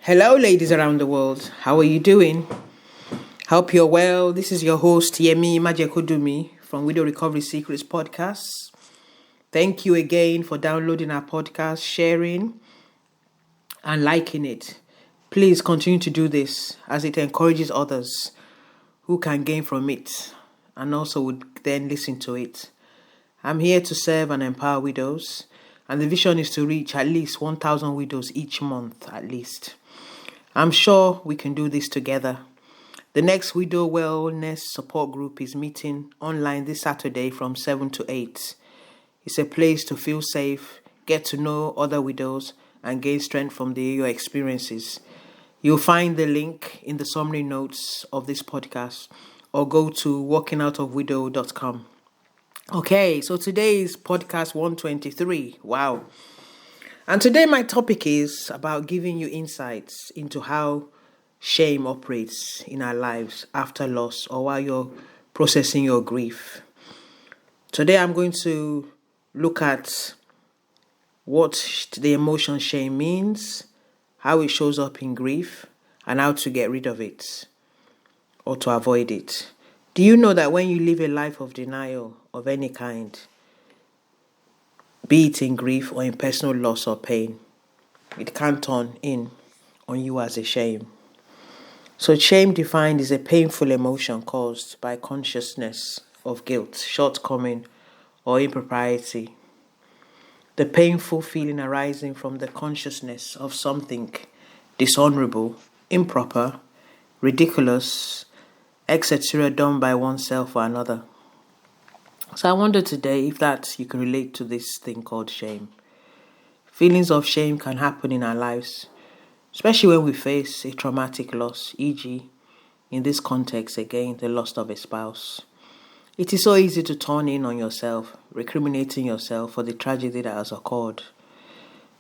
Hello, ladies around the world. How are you doing? Hope you're well. This is your host, Yemi Majekodumi from Widow Recovery Secrets Podcast. Thank you again for downloading our podcast, sharing, and liking it. Please continue to do this as it encourages others who can gain from it and also would then listen to it. I'm here to serve and empower widows, and the vision is to reach at least 1,000 widows each month, at least. I'm sure we can do this together. The next Widow Wellness Support Group is meeting online this Saturday from 7 to 8. It's a place to feel safe, get to know other widows, and gain strength from your experiences. You'll find the link in the summary notes of this podcast or go to walkingoutofwidow.com. Okay, so today is podcast 123. Wow. And today my topic is about giving you insights into how shame operates in our lives after loss or while you're processing your grief. Today I'm going to look at what the emotion shame means, how it shows up in grief, and how to get rid of it or to avoid it. Do you know that when you live a life of denial of any kind, be it in grief or in personal loss or pain, it can turn in on you as a shame. So shame defined is a painful emotion caused by consciousness of guilt, shortcoming, or impropriety. The painful feeling arising from the consciousness of something dishonorable, improper, ridiculous, etc. done by oneself or another. So I wonder today if that you can relate to this thing called shame. Feelings of shame can happen in our lives, especially when we face a traumatic loss, e.g., in this context again, the loss of a spouse. It is so easy to turn in on yourself, recriminating yourself for the tragedy that has occurred.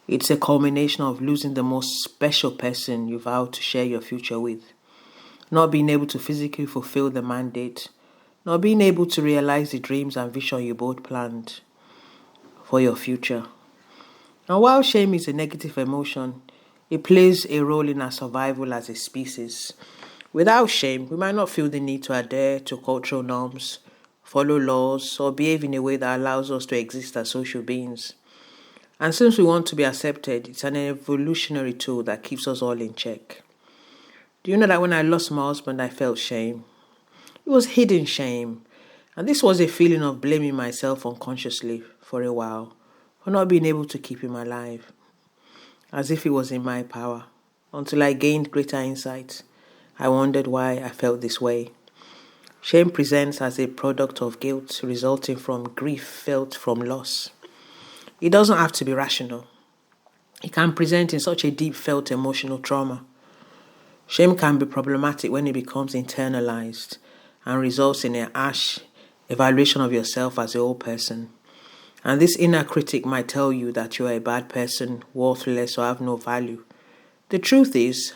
It's a culmination of losing the most special person you vowed to share your future with, not being able to physically fulfill the mandate, not being able to realize the dreams and vision you both planned for your future. And while shame is a negative emotion, it plays a role in our survival as a species. Without shame, we might not feel the need to adhere to cultural norms, follow laws, or behave in a way that allows us to exist as social beings. And since we want to be accepted, it's an evolutionary tool that keeps us all in check. Do you know that when I lost my husband, I felt shame? It was hidden shame, and this was a feeling of blaming myself unconsciously for a while for not being able to keep him alive, as if it was in my power. Until I gained greater insight, I wondered why I felt this way. Shame presents as a product of guilt resulting from grief felt from loss. It doesn't have to be rational. It can present in such a deep felt emotional trauma. Shame can be problematic when it becomes internalized and results in a harsh evaluation of yourself as a whole person. And this inner critic might tell you that you are a bad person, worthless, or have no value. The truth is,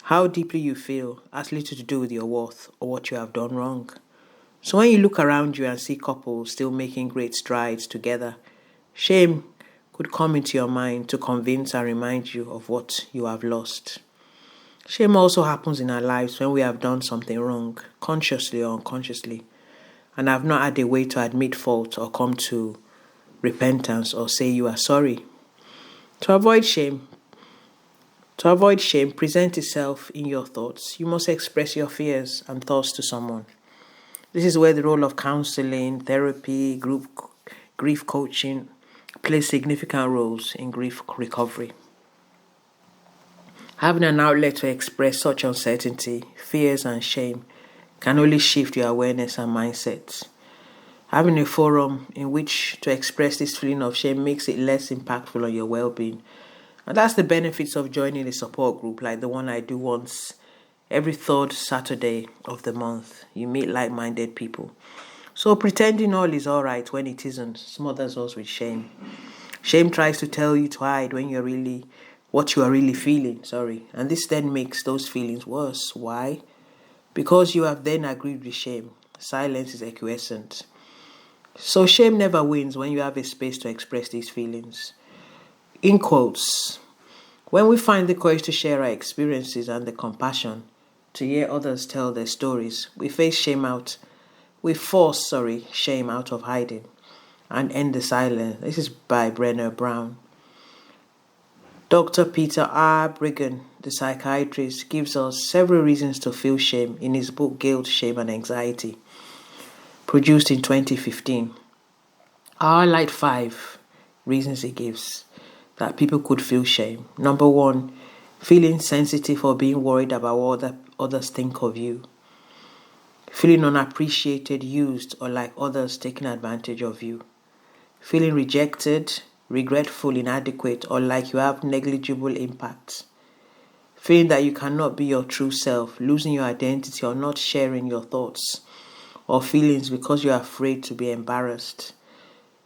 how deeply you feel has little to do with your worth or what you have done wrong. So when you look around you and see couples still making great strides together, shame could come into your mind to convince and remind you of what you have lost. Shame also happens in our lives when we have done something wrong, consciously or unconsciously, and have not had a way to admit fault or come to repentance or say you are sorry. To avoid shame, present itself in your thoughts. You must express your fears and thoughts to someone. This is where the role of counseling, therapy, grief coaching plays significant roles in grief recovery. Having an outlet to express such uncertainty, fears, and shame can only shift your awareness and mindset. Having a forum in which to express this feeling of shame makes it less impactful on your well-being. And that's the benefits of joining a support group like the one I do once every third Saturday of the month. You meet like-minded people. So pretending all is alright when it isn't smothers us with shame. Shame tries to tell you to hide what you are really feeling, and this then makes those feelings worse. Why? Because you have then agreed with shame. Silence is acquiescent. So shame never wins when you have a space to express these feelings. In quotes, When we find the courage to share our experiences and the compassion to hear others tell their stories, we force shame out of hiding and end the silence. This is by Brené Brown. Dr. Peter R. Brigham, the psychiatrist, gives us several reasons to feel shame in his book Guilt, Shame and Anxiety, produced in 2015. I'll highlight 5 reasons he gives that people could feel shame. Number 1, feeling sensitive or being worried about what others think of you. Feeling unappreciated, used, or like others taking advantage of you. Feeling rejected, regretful, inadequate, or like you have negligible impact. Feeling that you cannot be your true self, losing your identity or not sharing your thoughts or feelings because you are afraid to be embarrassed.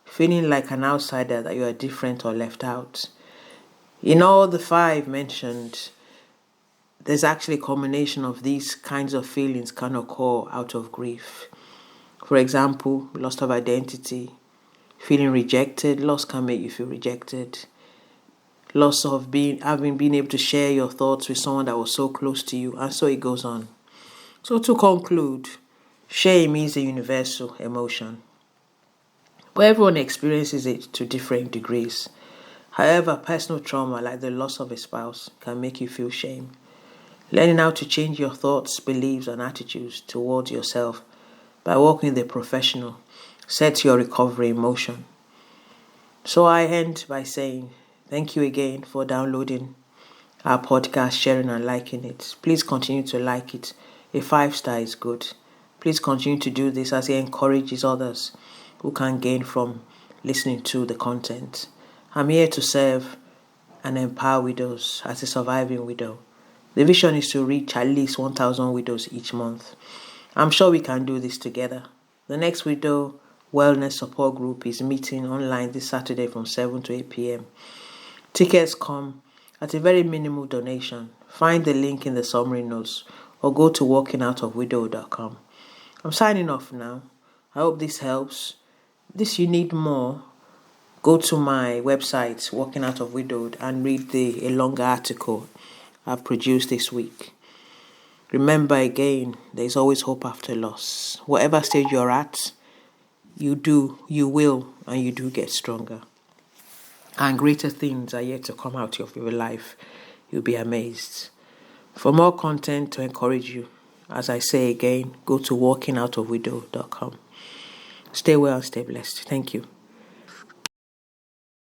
Feeling like an outsider, that you are different or left out. In all the 5 mentioned, there's actually a combination of these kinds of feelings can occur out of grief. For example, loss of identity, feeling rejected. Loss can make you feel rejected. Loss of having been able to share your thoughts with someone that was so close to you, and so it goes on. So to conclude, shame is a universal emotion, but everyone experiences it to different degrees. However, personal trauma like the loss of a spouse can make you feel shame. Learning how to change your thoughts, beliefs, and attitudes towards yourself by working with a professional sets your recovery in motion. So I end by saying thank you again for downloading our podcast, sharing and liking it. Please continue to like it. A 5-star is good. Please continue to do this as it encourages others who can gain from listening to the content. I'm here to serve and empower widows as a surviving widow. The vision is to reach at least 1,000 widows each month. I'm sure we can do this together. The next widow wellness support group is meeting online this Saturday from 7 to 8 p.m. Tickets come at a very minimal donation. Find the link in the summary notes or go to walkingoutofwidow.com. I'm signing off now. I hope this helps. If you need more, go to my website, Walking Out of Widowed, and read a longer article I've produced this week. Remember again, there's always hope after loss. Whatever stage you're at, you will, and you do get stronger. And greater things are yet to come out of your life. You'll be amazed. For more content to encourage you, as I say again, go to walkingoutofwidow.com. Stay well and stay blessed. Thank you.